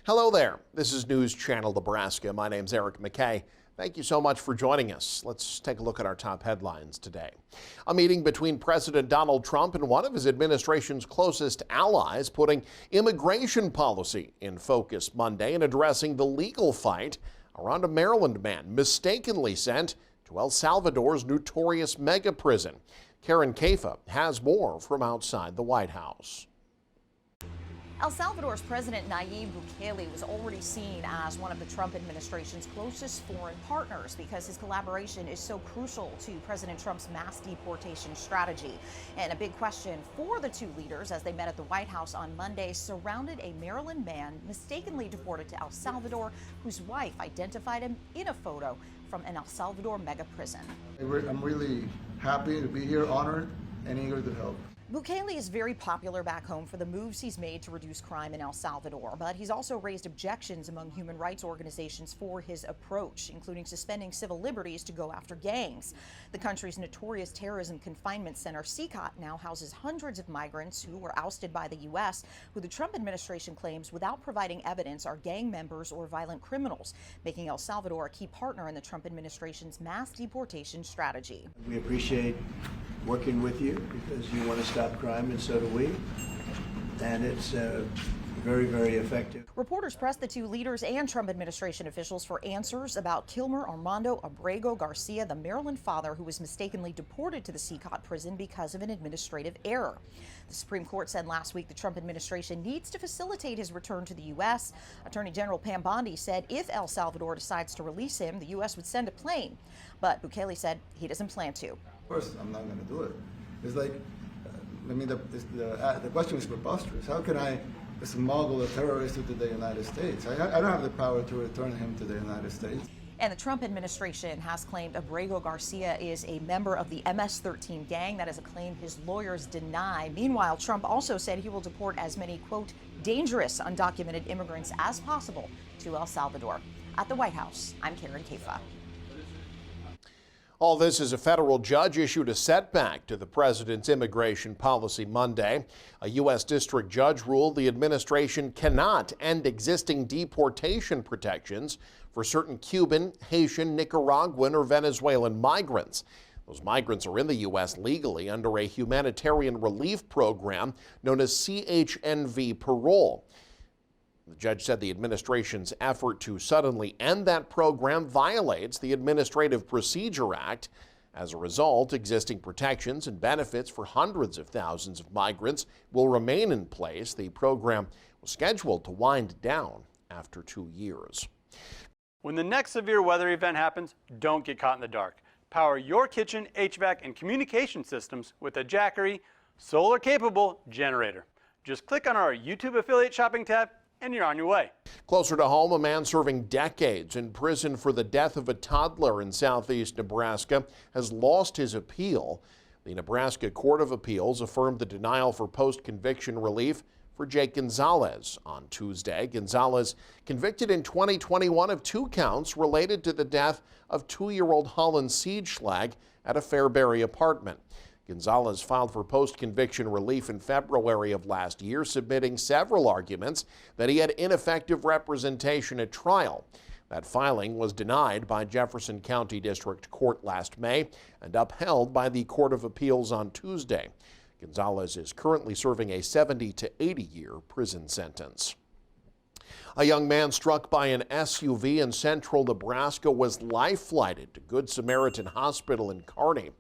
Hello there. This is News Channel Nebraska. My name's Eric McKay. Thank you so much for joining us. Let's take a look at our top headlines today. A meeting between President Donald Trump and one of his administration's closest allies putting immigration policy in focus Monday and addressing the legal fight around a Maryland man mistakenly sent to El Salvador's notorious mega prison. Karen Kaifa has more from outside the White House. El Salvador's President Nayib Bukele was already seen as one of the Trump administration's closest foreign partners because his collaboration is so crucial to President Trump's mass deportation strategy. And a big question for the two leaders as they met at the White House on Monday surrounded a Maryland man mistakenly deported to El Salvador, whose wife identified him in a photo from an El Salvador mega prison. I'm really happy to be here, honored, and eager to help. Bukele is very popular back home for the moves he's made to reduce crime in El Salvador, but he's also raised objections among human rights organizations for his approach, including suspending civil liberties to go after gangs. The country's notorious terrorism confinement center, CCOT, now houses hundreds of migrants who were ousted by the U.S., who the Trump administration claims, without providing evidence, are gang members or violent criminals, making El Salvador a key partner in the Trump administration's mass deportation strategy. We appreciate working with you because you want to stop crime, and so do we. And it's very, very effective. Reporters pressed the two leaders and Trump administration officials for answers about Kilmar Armando Abrego Garcia, the Maryland father who was mistakenly deported to the CCOT prison because of an administrative error. The Supreme Court said last week the Trump administration needs to facilitate his return to the U.S. Attorney General Pam Bondi said if El Salvador decides to release him, the U.S. would send a plane. But Bukele said he doesn't plan to. Of course, I'm not going to do it. It's like, the question is preposterous. How can I smuggle a terrorist into the United States? I don't have the power to return him to the United States. And the Trump administration has claimed Abrego Garcia is a member of the MS-13 gang. That is a claim his lawyers deny. Meanwhile, Trump also said he will deport as many, quote, dangerous undocumented immigrants as possible to El Salvador. At the White House, I'm Karen Kaifa. All this as a federal judge issued a setback to the president's immigration policy Monday. A U.S. district judge ruled the administration cannot end existing deportation protections for certain Cuban, Haitian, Nicaraguan, or Venezuelan migrants. Those migrants are in the U.S. legally under a humanitarian relief program known as CHNV parole. The judge said the administration's effort to suddenly end that program violates the Administrative Procedure Act. As a result, existing protections and benefits for hundreds of thousands of migrants will remain in place. The program was scheduled to wind down after 2 years. When the next severe weather event happens, don't get caught in the dark. Power your kitchen, HVAC, and communication systems with a Jackery solar-capable generator. Just click on our YouTube affiliate shopping tab and you're on your way. Closer to home, a man serving decades in prison for the death of a toddler in southeast Nebraska has lost his appeal. The Nebraska Court of Appeals affirmed the denial for post-conviction relief for Jake Gonzalez on Tuesday. Gonzalez convicted in 2021 of 2 counts related to the death of 2-year-old Holland Siedschlag at a Fairbury apartment. Gonzalez filed for post-conviction relief in February of last year, submitting several arguments that he had ineffective representation at trial. That filing was denied by Jefferson County District Court last May and upheld by the Court of Appeals on Tuesday. Gonzalez is currently serving a 70 to 80-year prison sentence. A young man struck by an SUV in central Nebraska was life-flighted to Good Samaritan Hospital in Kearney.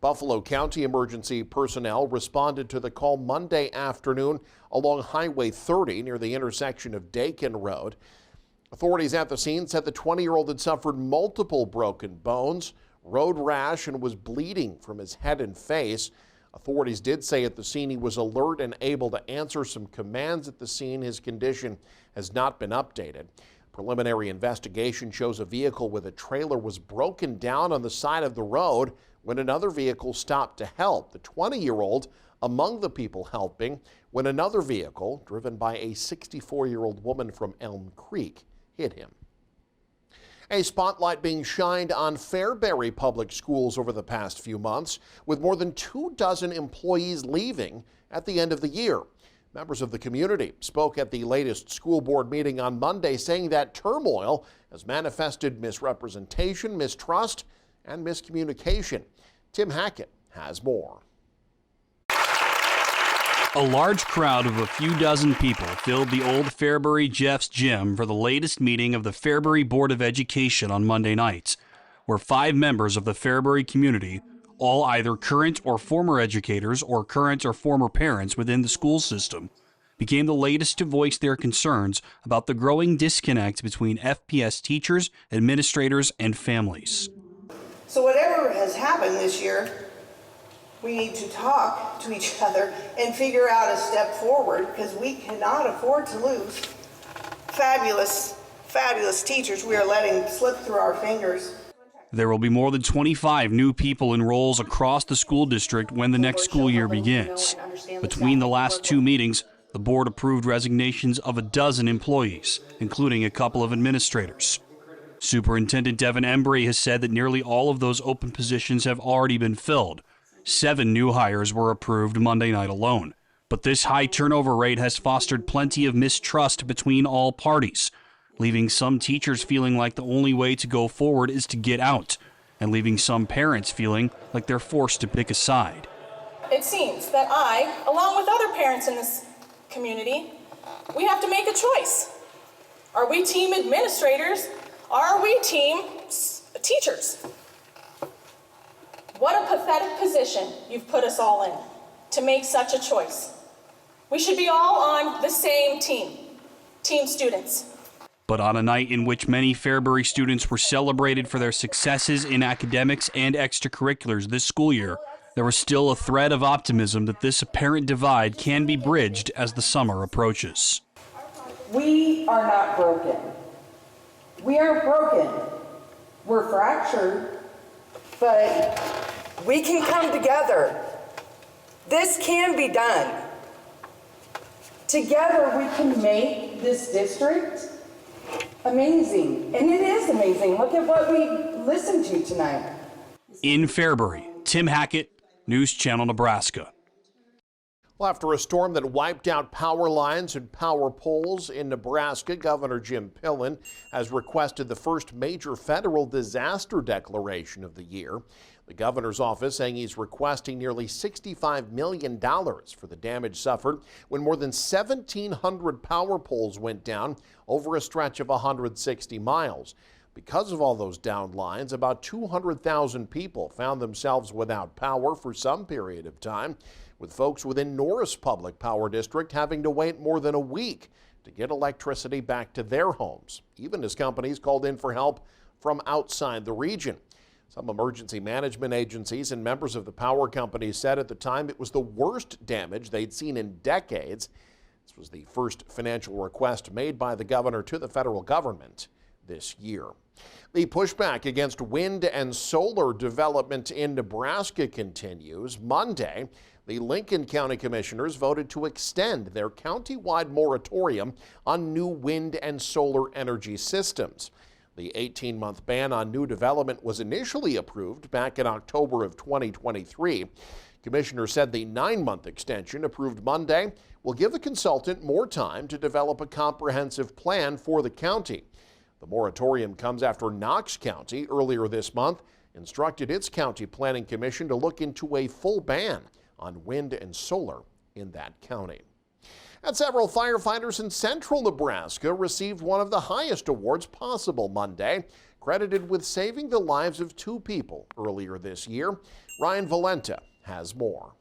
Buffalo County emergency personnel responded to the call Monday afternoon along Highway 30 near the intersection of Dakin Road. Authorities at the scene said the 20-year-old had suffered multiple broken bones, road rash, and was bleeding from his head and face. Authorities did say at the scene he was alert and able to answer some commands at the scene. His condition has not been updated. Preliminary investigation shows a vehicle with a trailer was broken down on the side of the road when another vehicle stopped to help the 20-year-old among the people helping when another vehicle, driven by a 64-year-old woman from Elm Creek, hit him. A spotlight being shined on Fairbury Public Schools over the past few months, with more than 24 employees leaving at the end of the year. Members of the community spoke at the latest school board meeting on Monday, saying that turmoil has manifested misrepresentation, mistrust, and miscommunication. Tim Hackett has more. A large crowd of a few dozen people filled the old Fairbury Jeff's Gym for the latest meeting of the Fairbury Board of Education on Monday night, where 5 members of the Fairbury community, all either current or former educators or current or former parents within the school system, became the latest to voice their concerns about the growing disconnect between FPS teachers, administrators, and families. So whatever has happened this year, we need to talk to each other and figure out a step forward, because we cannot afford to lose fabulous, fabulous teachers we are letting slip through our fingers. There will be more than 25 new people in roles across the school district when the next school year begins. Between the last 2 meetings, the board approved resignations of a dozen employees, including a couple of administrators. Superintendent Devin Embry has said that nearly all of those open positions have already been filled. 7 new hires were approved Monday night alone. But this high turnover rate has fostered plenty of mistrust between all parties, leaving some teachers feeling like the only way to go forward is to get out, and leaving some parents feeling like they're forced to pick a side. It seems that I, along with other parents in this community, we have to make a choice. Are we team administrators? Are we team teachers? What a pathetic position you've put us all in to make such a choice. We should be all on the same team, team students. But on a night in which many Fairbury students were celebrated for their successes in academics and extracurriculars this school year, there was still a thread of optimism that this apparent divide can be bridged as the summer approaches. We are not broken. We aren't broken. We're fractured, but we can come together. This can be done. Together we can make this district amazing. And it is amazing. Look at what we listened to tonight. In Fairbury, Tim Hackett, News Channel, Nebraska. Well, after a storm that wiped out power lines and power poles in Nebraska, Governor Jim Pillen has requested the first major federal disaster declaration of the year. The governor's office saying he's requesting nearly $65 million for the damage suffered when more than 1,700 power poles went down over a stretch of 160 miles. Because of all those downed lines, about 200,000 people found themselves without power for some period of time, with folks within Norris Public Power District having to wait more than a week to get electricity back to their homes, even as companies called in for help from outside the region. Some emergency management agencies and members of the power companies said at the time it was the worst damage they'd seen in decades. This was the first financial request made by the governor to the federal government this year. The pushback against wind and solar development in Nebraska continues. Monday, the Lincoln County Commissioners voted to extend their county-wide moratorium on new wind and solar energy systems. The 18-month ban on new development was initially approved back in October of 2023. Commissioners said the 9-month extension approved Monday will give the consultant more time to develop a comprehensive plan for the county. The moratorium comes after Knox County earlier this month instructed its county planning commission to look into a full ban on wind and solar in that county. And several firefighters in central Nebraska received one of the highest awards possible Monday, credited with saving the lives of 2 people earlier this year. Ryan Valenta has more.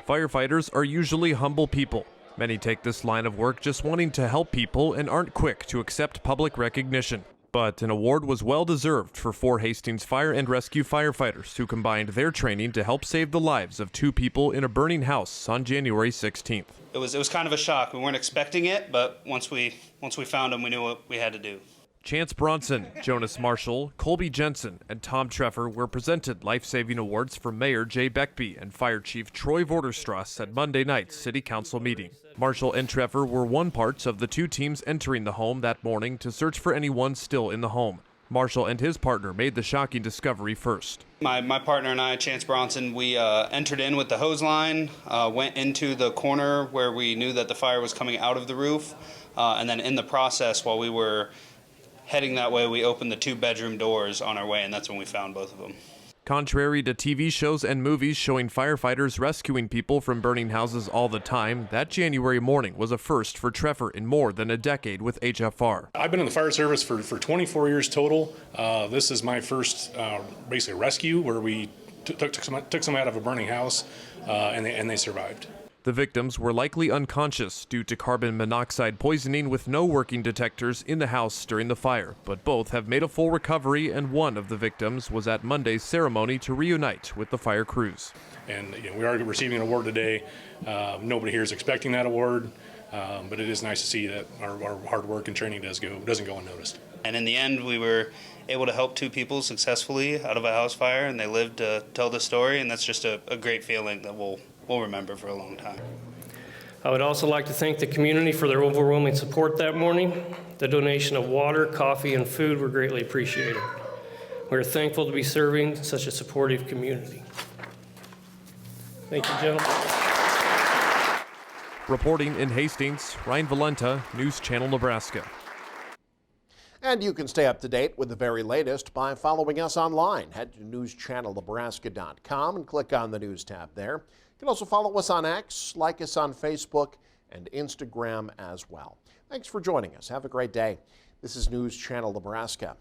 Firefighters are usually humble people. Many take this line of work just wanting to help people and aren't quick to accept public recognition. But an award was well-deserved for 4 Hastings Fire and Rescue firefighters who combined their training to help save the lives of 2 people in a burning house on January 16th. It was kind of a shock. We weren't expecting it, but once we found them, we knew what we had to do. Chance Bronson, Jonas Marshall, Colby Jensen, and Tom Treffer were presented life-saving awards for Mayor Jay Beckby and Fire Chief Troy Vorderstrass at Monday night's City Council meeting. Marshall and Treffer were one part of the 2 teams entering the home that morning to search for anyone still in the home. Marshall and his partner made the shocking discovery first. My partner and I, Chance Bronson, we entered in with the hose line, went into the corner where we knew that the fire was coming out of the roof, and then in the process, while we were heading that way, we opened the 2-bedroom doors on our way, and that's when we found both of them. Contrary to TV shows and movies showing firefighters rescuing people from burning houses all the time, that January morning was a first for Trevor in more than a decade with HFR. I've been in the fire service for 24 years total. This is my first basically rescue where we took someone out of a burning house and they survived. The victims were likely unconscious due to carbon monoxide poisoning with no working detectors in the house during the fire, but both have made a full recovery, and one of the victims was at Monday's ceremony to reunite with the fire crews. And we are receiving an award today. Nobody here is expecting that award, but it is nice to see that our hard work and training doesn't go unnoticed. And in the end, we were able to help 2 people successfully out of a house fire, and they lived to tell the story, and that's just a great feeling that we'll remember for a long time. I would also like to thank the community for their overwhelming support that morning. The donation of water, coffee, and food were greatly appreciated. We are thankful to be serving such a supportive community. Thank you, gentlemen. Reporting in Hastings, Ryan Valenta, News Channel, Nebraska. And you can stay up to date with the very latest by following us online. Head to newschannelnebraska.com and click on the News tab there. You can also follow us on X, like us on Facebook, and Instagram as well. Thanks for joining us. Have a great day. This is News Channel Nebraska.